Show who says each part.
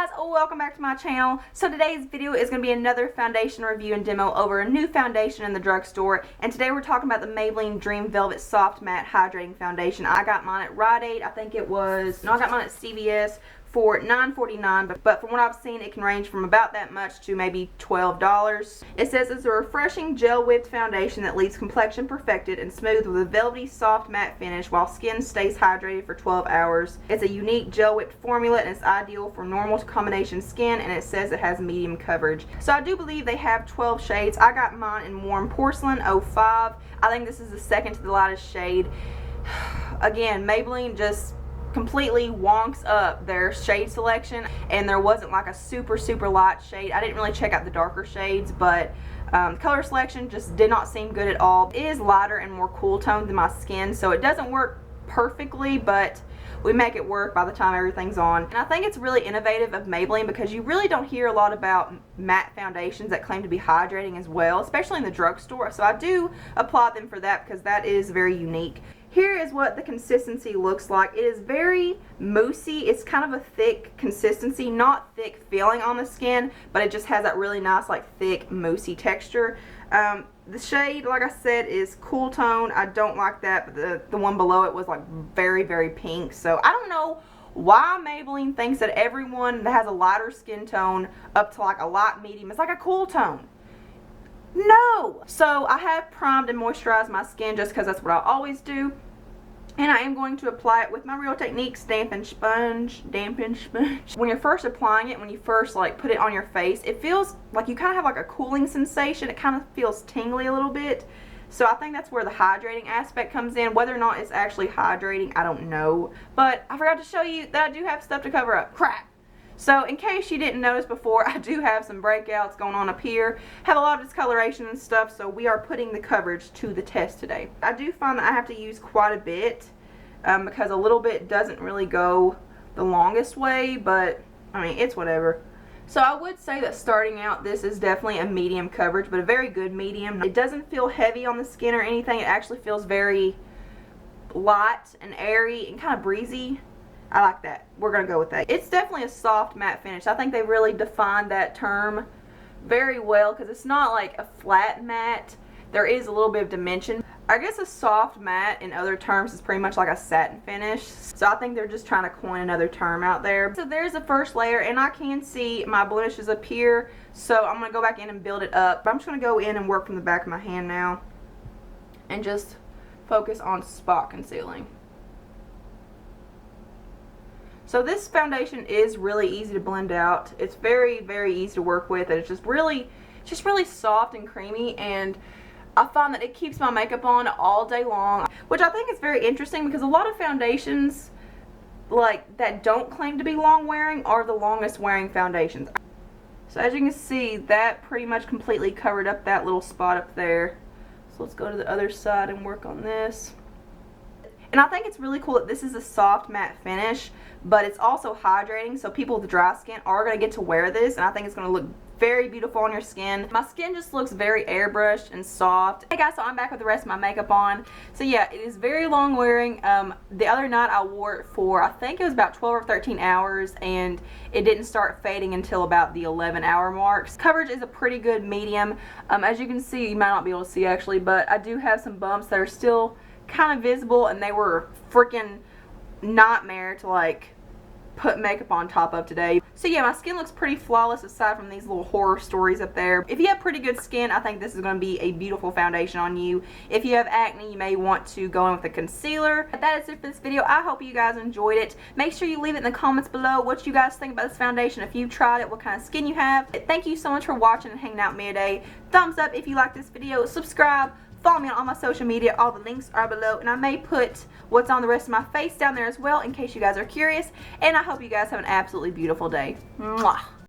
Speaker 1: guys, welcome back to my channel. So today's video is going to be another foundation review and demo over a new foundation in the drugstore, and today we're talking about the Maybelline Dream Velvet Soft Matte Hydrating Foundation. I got mine at Rite Aid. I think it was, no, I got mine at CVS for $9.49, but from what I've seen it can range from about that much to maybe $12. It says it's a refreshing gel whipped foundation that leaves complexion perfected and smooth with a velvety soft matte finish while skin stays hydrated for 12 hours. It's a unique gel whipped formula and it's ideal for normal to combination skin, and it says it has medium coverage. So I do believe they have 12 shades. I got mine in Warm Porcelain 05. I think this is the second to the lightest shade. Again, Maybelline just completely wonks up their shade selection, and there wasn't like a super light shade. I didn't really check out the darker shades, but color selection just did not seem good at all. It is lighter and more cool toned than my skin, so it doesn't work perfectly, but we make it work by the time everything's on. And I think it's really innovative of Maybelline because you really don't hear a lot about matte foundations that claim to be hydrating as well, especially in the drugstore. So I do applaud them for that because that is very unique. Here is what the consistency looks like. It is very moussey. It's kind of a thick consistency, not thick feeling on the skin, but it just has that really nice like thick moussey texture. The shade, like I said, is cool tone. I don't like that, but the one below it was like very pink. So I don't know why Maybelline thinks that everyone that has a lighter skin tone up to like a light medium is like a cool tone. No! So I have primed and moisturized my skin just because that's what I always do. And I am going to apply it with my Real Techniques dampen sponge. When you're first applying it, when you first like put it on your face, it feels like you kind of have like a cooling sensation. It kind of feels tingly a little bit. So I think that's where the hydrating aspect comes in. Whether or not it's actually hydrating, I don't know. But I forgot to show you that I do have stuff to cover up. Crap! So in case you didn't notice before, I do have some breakouts going on up here. Have a lot of discoloration and stuff, so we are putting the coverage to the test today. I do find that I have to use quite a bit because a little bit doesn't really go the longest way, but I mean, it's whatever. So I would say that starting out, this is definitely a medium coverage, but a very good medium. It doesn't feel heavy on the skin or anything. It actually feels very light and airy and kind of breezy. I like that. We're going to go with that. It's definitely a soft matte finish. I think they really defined that term very well because it's not like a flat matte. There is a little bit of dimension. I guess a soft matte in other terms is pretty much like a satin finish. So I think they're just trying to coin another term out there. So there's the first layer, and I can see my blemishes up here. So I'm going to go back in and build it up. But I'm just going to go in and work from the back of my hand now and just focus on spot concealing. So this foundation is really easy to blend out. It's very easy to work with, and it's just really soft and creamy, and I find that it keeps my makeup on all day long, which I think is very interesting because a lot of foundations like that don't claim to be long wearing are the longest wearing foundations. So as you can see, that pretty much completely covered up that little spot up there. So let's go to the other side and work on this. And I think it's really cool that this is a soft matte finish, but it's also hydrating, so people with dry skin are going to get to wear this, and I think it's going to look very beautiful on your skin. My skin just looks very airbrushed and soft. Hey guys, so I'm back with the rest of my makeup on. So yeah, it is very long wearing. The other night I wore it for, I think it was about 12 or 13 hours, and it didn't start fading until about the 11-hour marks. Coverage is a pretty good medium. As you can see, you might not be able to see actually, but I do have some bumps that are still kind of visible, and they were freaking nightmare to like put makeup on top of today. So yeah, my skin looks pretty flawless aside from these little horror stories up there. If you have pretty good skin, I think this is going to be a beautiful foundation on you. If you have acne, you may want to go in with a concealer. But that is it for this video. I hope you guys enjoyed it. Make sure you leave it in the comments below what you guys think about this foundation. If you've tried it, what kind of skin you have. Thank you so much for watching and hanging out with me today. Thumbs up if you like this video. Subscribe. Follow me on all my social media. All the links are below, and I may put what's on the rest of my face down there as well in case you guys are curious. And I hope you guys have an absolutely beautiful day. Mwah.